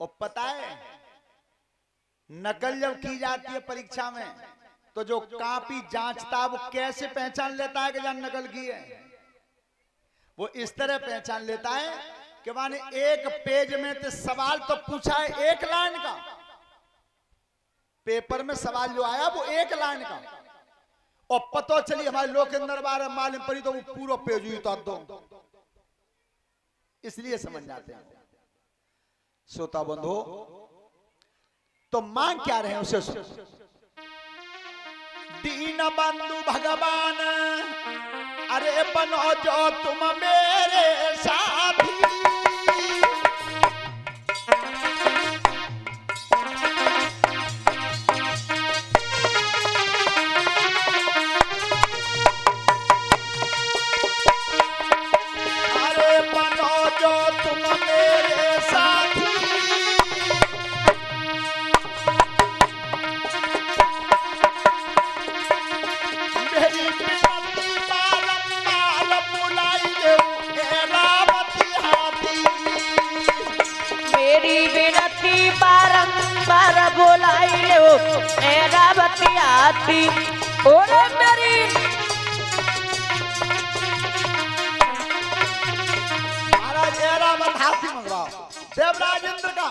और पता है नकल जब की जाती है परीक्षा में तो जो कॉपी जांचता वो कैसे पहचान लेता है कि जान नकल की है? वो इस तरह पहचान लेता है कि माने एक पेज में तो सवाल तो पूछा है एक लाइन का, पेपर में सवाल जो आया वो एक लाइन का, और पता चली हमारे लोग के अंदर बार मालूम पड़ी तो वो पूरा पेज ही उतार दो, इसलिए समझ जाते हैं। श्रोता बंधु, तो मांग क्या रहे हैं उसे? दीन बंधु भगवान अरे बनो जो तुम मेरे साथी, अरे बनो जो तुम मेरे साथी, मेरी विनती बारंबार बुलाई दो एरावती हाथी, मेरी विनती बारंबार बुलाई लो एरावती हाथी। ओरे मेरी महाराज एरावत हाथी मंगवाओ देवराज इंद्र का,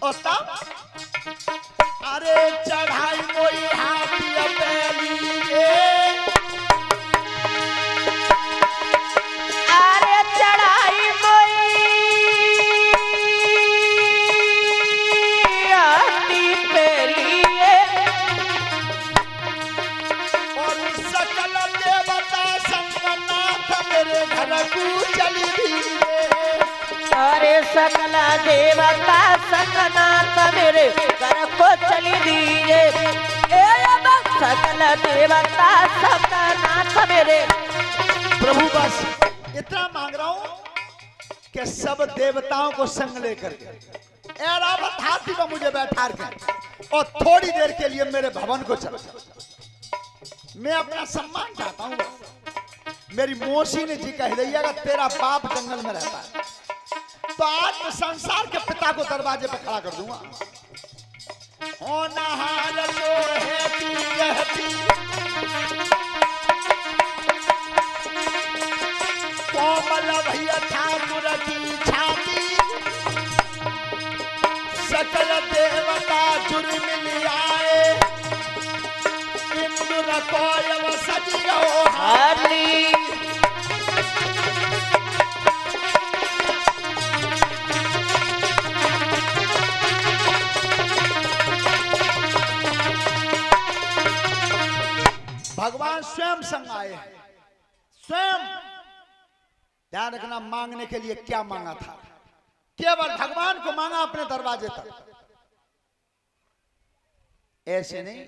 और तब अरे चढ़ाई कोई हाथी अपनी अरे चढ़ाई मोई हाथी पे लिए, और सकल देवता संगनाथ मेरे घर को चली धीरे, अरे सकल देवता सकनाथ मेरे घर को चली दीजिए। सकल देवता सकनाथ मेरे। प्रभु बस इतना मांग रहा हूं कि सब देवताओं को संग लेकर के ऐरावत हाथी पर मुझे बैठा के और थोड़ी देर के लिए मेरे भवन को चला। मैं अपना सम्मान चाहता हूं। मेरी मौसी ने जी कह दिया कि तेरा बाप जंगल में रहता है, तो आज मैं संसार के पिता को दरवाजे पर खड़ा कर दूंगा। होनहार जो है तू रहती, कोमल भैया ठाकुर की छाती, सकल देवता जुर्म लियाए, इंद्र को यव सजियो हरली भगवान स्वयं संग आए हैं। स्वयं ध्यान रखना, मांगने के लिए क्या मांगा था? केवल भगवान को मांगा अपने दरवाजे तक, ऐसे नहीं।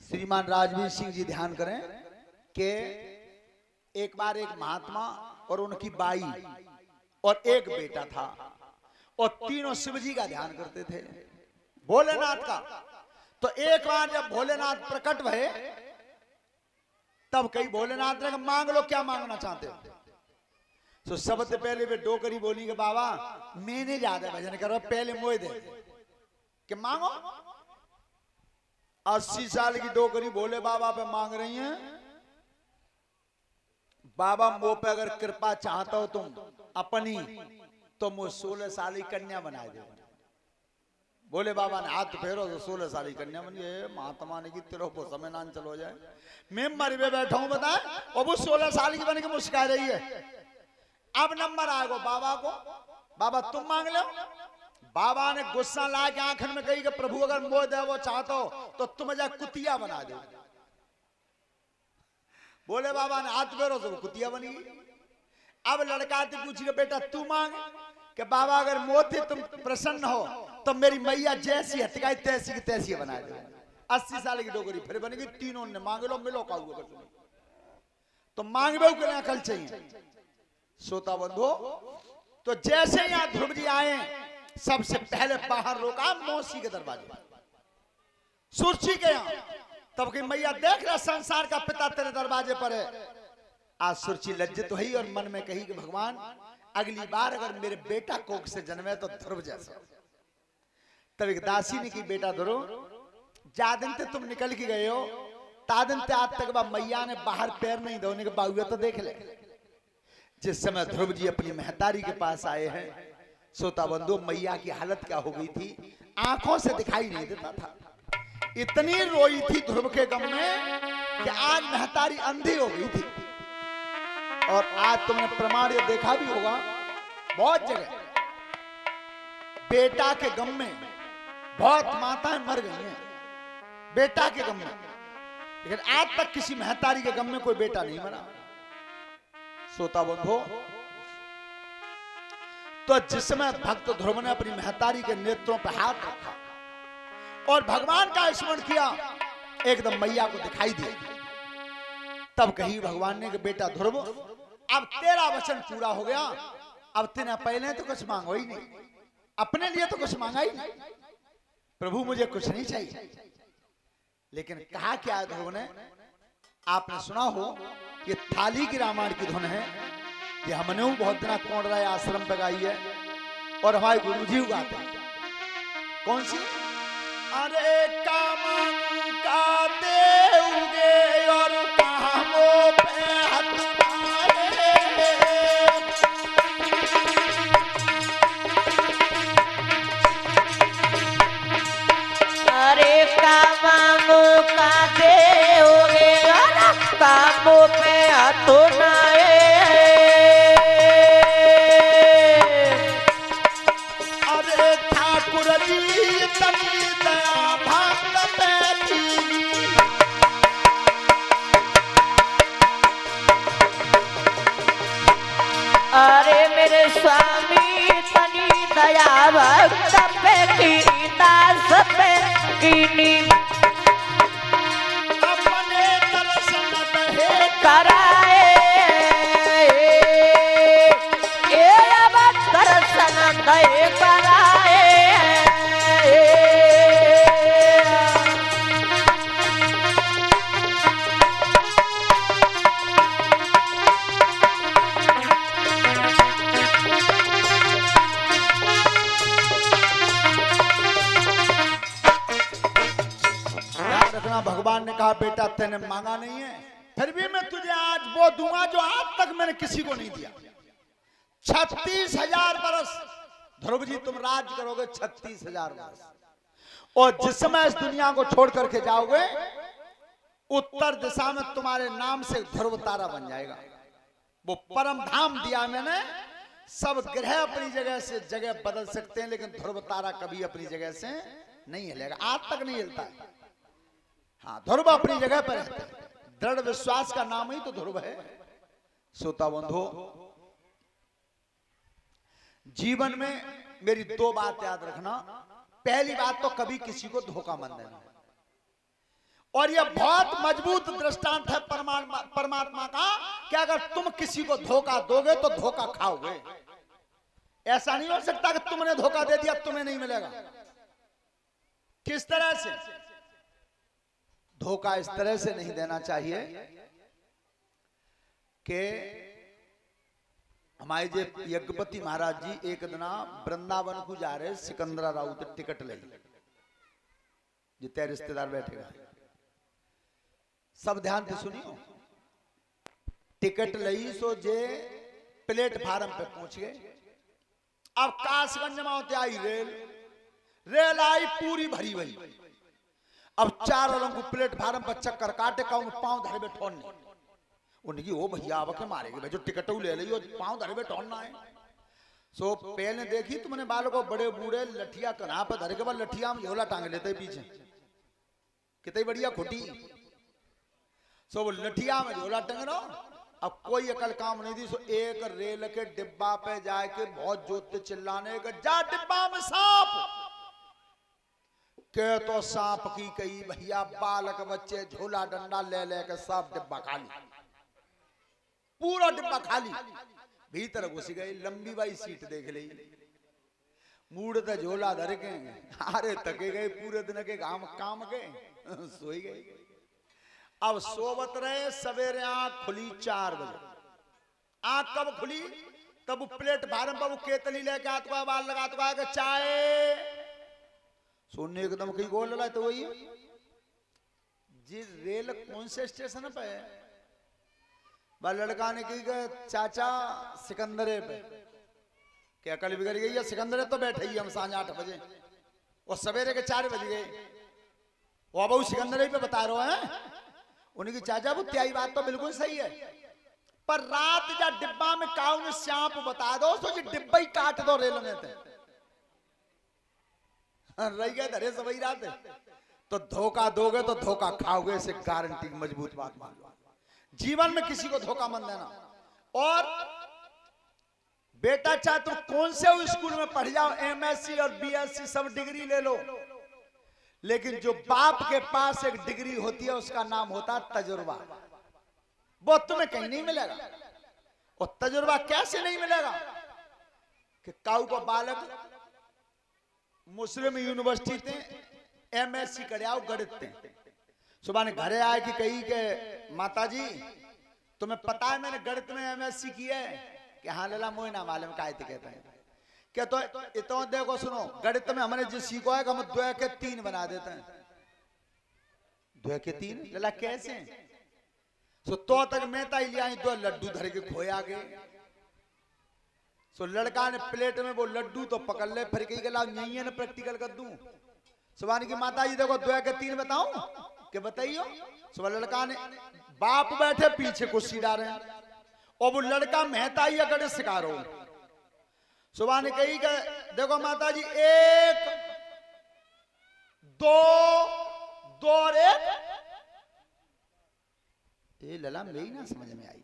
श्रीमान राजवीर सिंह जी ध्यान करें कि एक बार एक महात्मा और उनकी बाई और एक बेटा था, और तीनों शिव जी का ध्यान करते थे, भोलेनाथ का। तो एक बार जब भोलेनाथ प्रकट भये तब कही भोलेनाथ ने मांग लो, क्या मांगना चाहते हो? तो सबसे पहले वे डोकरी बोली कि बाबा मैंने ज्यादा भजन करो, पहले मोह दे कि मांगो। 80 साल की डोकरी भोले बाबा पे मांग रही हैं, बाबा मोह पे अगर कृपा चाहता हो तुम अपनी, तो मुझ 16 साल की कन्या बना दे। बोले बाबा ने हाथ फेरो तो 16 साल की कन्या बन गए। महात्मा ने की तेरे को समय नान चलो जाए, मैं मरी में बैठा हूं बताए, और वो 16 साल की बन के मुस्कुरा रही है। अब नंबर आएगा बाबा को, बाबा तुम मांग लो। बाबा ने गुस्सा ला के आंखन में कही कि प्रभु अगर मोह दे वो चाहते हो तो तुम जा कुतिया बना दो। बोले बाबा ने हाथ फेरो तो वो कुतिया बनी। अब लड़का से पूछी बेटा तू मांग, कि बाबा अगर मोती तुम प्रसन्न हो तो मेरी मैया जैसी हटकाई तैसी की तैसी बना दो। 80 साल की डोगरी फिर बनेगी। तीनों ने मांग लो, मिलो का हुआ तो मांग बे के अकल चाहिए। श्रोता बंधु, तो जैसे यहाँ ध्रुव जी आए सबसे पहले बाहर रोका मौसी के दरवाजे, सुरची के यहाँ। तब की मैया देख रहा संसार का पिता तेरे दरवाजे पर है। आज सुरची लज्जित हुई और मन में कही कि भगवान अगली बार अगर मेरे बेटा कोख से जन्मे तो ध्रुव जैसा। तब एक दासी ने की, बेटा ध्रुव, जा दिन ते तुम निकल के गए हो, तादन ते आज तक मैया ने बाहर पैर नहीं धोने के बाहुए तो देख ले। जिस समय ध्रुव जी अपनी महतारी के पास आए हैं, श्रोता बंधु, मैया की हालत क्या हो गई थी, आंखों से दिखाई नहीं देता था। इतनी रोई थी ध्रुव के गम में कि आज महतारी अंधी हो गई थी। और आज तुमने प्रमाण ये देखा भी होगा, बहुत जगह बेटा के गम में बहुत माताएं मर गई हैं, बेटा के गम में, लेकिन आज तक किसी महतारी के गम में कोई बेटा नहीं मरा। श्रोता बंधु, तो जिस समय भक्त ध्रुव ने अपनी महतारी के नेत्रों पर हाथ रखा और भगवान का स्मरण किया, एकदम मैया को दिखाई दिया। तब कही भगवान ने कि बेटा ध्रुव, अब तेरा वचन पूरा हो गया, अब तेने पहले तो कुछ मांगो ही नहीं, अपने लिए तो कुछ मांगा ही नहीं, प्रभु मुझे कुछ नहीं चाहिए। लेकिन कहा क्या है ध्रुव ने, आपने सुना हो ये थाली की रामायण की धुन है, ये हमने बहुत दिना कौन राय आश्रम पे गाई है और हमारे गुरु जी गाते हैं। कौन सी? अरे कामन का देउगे और कामों पे हाथ मारे, अरे कामों का देओगे और कामों पे हाथ मारे। अरे ठाकुर जी तनी दया भक्त बैठी, अरे मेरे स्वामी तनी दया भक्त पे कीनी, दास पे कीनी, अपने दर्शन दहे कराए ये अब दर्शन दे कराए। याद रखना, भगवान ने कहा बेटा तेने मांगा नहीं है, फिर भी मैं तुझे आज वो दूंगा जो आज तक मैंने किसी को नहीं दिया। 36,000 बरस ध्रुव जी तुम राज करोगे, 36,000 बरस, और जिस समय इस दुनिया को छोड़ करके जाओगे, उत्तर दिशा में तुम्हारे नाम से ध्रुव तारा बन जाएगा। वो परम धाम दिया मैंने। सब ग्रह अपनी जगह से जगह बदल सकते हैं, लेकिन ध्रुव तारा कभी अपनी जगह से नहीं हिलेगा, आज तक नहीं हिलता है। हाँ, ध्रुव अपनी जगह पर है, दृढ़ विश्वास का नाम ही तो ध्रुव है। श्रोता बंधु, जीवन में मेरी दो बात याद रखना। पहली बात तो कभी किसी को धोखा मत देना, और यह बहुत मजबूत दृष्टांत है परमात्मा का कि अगर तुम किसी को धोखा दोगे तो धोखा खाओगे। ऐसा नहीं हो सकता कि तुमने धोखा दे दिया तुम्हें नहीं मिलेगा। किस तरह से धोखा? इस तरह से नहीं देना चाहिए कि हमारे जे यज्ञपति महाराज जी एक दिन वृंदावन को जा रहे, सिकंदरा राउत टिकट ले, जितने रिश्तेदार बैठेगा सब ध्यान से सुनियो। टिकट लई सो जे प्लेटफार्म पे पहुंच गए। अब कासगंज में होते आई रेल आई पूरी भरी हुई। अब चार रंग प्लेटफार्म पर चक्कर काटे का पांव धरे में ठोड़ने, उनकी ओ भैया अब के मारेगी भाई, जो टिकट ले ली पांव धरे में ठोड़ना है। सो पहले देखी तुमने बालों को बड़े बूढ़े लठिया कना पर धरे के बाद लठिया में झोला टांग लेते पीछे, कितनी बढ़िया खुटी। सो वो लठिया में झोला टंग रहा। अब कोई अकल काम नहीं दी। सो एक रेल के डिब्बा पे जाके बहुत जोते चिल्लाने का, जा डिब्बा में सांप के, तो सांप की कही भैया, बालक बच्चे झोला डंडा ले लेकर सब डिब्बा खाली, पूरा डिब्बा खाली। भीतर घुस गई, लंबी बाई सीट देख ली, मूड तो झोला धर के, अरे थके गए पूरे दिन के काम के, सोई गई। अब सोवत रहे, सवेरे आंख खुली 4 बजे। आंख कब खुली? तब वो प्लेट भारम बाबू केतली लेके आत को बाल लगा तो आगे चाय सुनने एकदम कहीं गोल लगा तो वही जी रेल कौन से स्टेशन पे है बा लड़का ने की गए चाचा सिकंदरे पे क्या कल बिगड़ गई है सिकंदरे तो बैठे ही हम सांझ 8 बजे और सवेरे के 4 बज गए वो बहु सिकंदरे पे बता रहे हैं उनकी चाचा वो त्याई बात तो बिल्कुल सही है पर रात जा डिब्बा में काऊ ने श्याप बता दो तो जी डिब्बा ही काट दो रेल में थे रह गए धरे सभी रात तो धोखा दोगे तो धोखा खाओगे से गारंटी मजबूत बात मान लो जीवन में किसी को धोखा मत देना और बेटा चाहे तुम कौन से स्कूल में पढ़ जाओ एमएससी और बीएससी सब डिग्री ले लो लेकिन जो बाप के पास एक डिग्री होती है उसका नाम होता है तजुर्बा वो तुम्हें कहीं नहीं मिलेगा और तजुर्बा कैसे नहीं मिलेगा कि काऊ को बालक मुस्लिम यूनिवर्सिटी थे एमएससी कर आओ गणित थे सुबह ने घरे आए कि कही के माताजी तुम्हें पता है मैंने गणित में एमएससी किया है कि हाँ लला मोह ना मालूम का कहते हैं क्या तो इतो देखो सुनो गणित में हमने जो सीखो है कि हम 2 के 3 बना देते हैं 2 के 3 लला कैसे सो तो तक मेहता ही लिया 2 लड्डू धर के खोया गए सो लड़का ने प्लेट में वो लड्डू तो पकड़ ले फिर कही गला यही है ना प्रैक्टिकल कर दूं सुबह की माता जी देखो 2 के 3 बताऊं कि बताइयो सुबह लड़का ने बाप बैठे पीछे कुर्सी डाले और वो लड़का मेहता ही अगर सिखा रहा हूं सुबह ने कही कि देखो माता जी 1 2 2 और 1 ये लला मेरी ना समझ में आई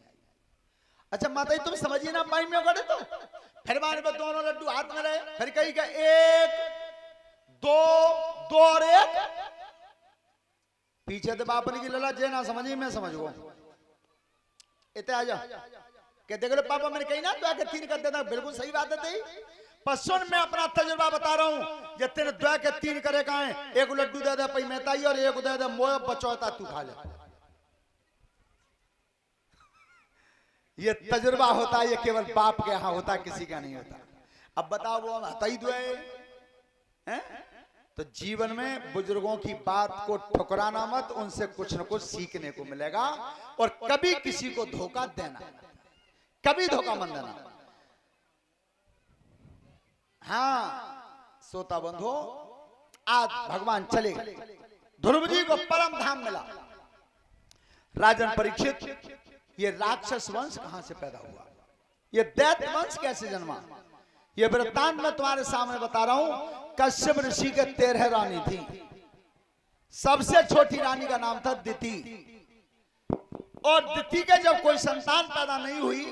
अच्छा माता जी तुम समझिए ना पाई में गड़े तो फिर माने में दोनों लड्डू हाथ में रहे फिर कही कि 1 2 2 और 1 पीछे तो बाप ने की लला जे ना समझी मैं समझ गो इतने आ जाओ क्या देख लो पापा मैंने कही ना 2 के 3 कर देता बिल्कुल सही बात है पर सुन मैं अपना तजुर्बा बता रहा हूं ये तेरे 2 के 3 करे का है एक लड्डू दे दे पई मेहताई और एक दे दे मोह बचौता तू खा ले ये तजुर्बा होता है ये केवल बाप के यहाँ होता किसी का नहीं होता अब बताओ वो हताई दुए हैं तो जीवन में बुजुर्गों की बात को ठुकराना मत उनसे कुछ न कुछ सीखने को मिलेगा और कभी किसी को धोखा देना कभी धोखा मत देना हाँ सोता बंधो आज भगवान चले ध्रुव जी को परम धाम मिला राजन परीक्षित ये राक्षस वंश कहां से पैदा हुआ ये दैत्य वंश कैसे जन्मा ये वृत्तांत मैं तुम्हारे सामने बता रहा हूं कश्यप ऋषि के 13 रानी थी सबसे छोटी रानी का नाम था दिति और दिति के जब कोई संतान पैदा नहीं हुई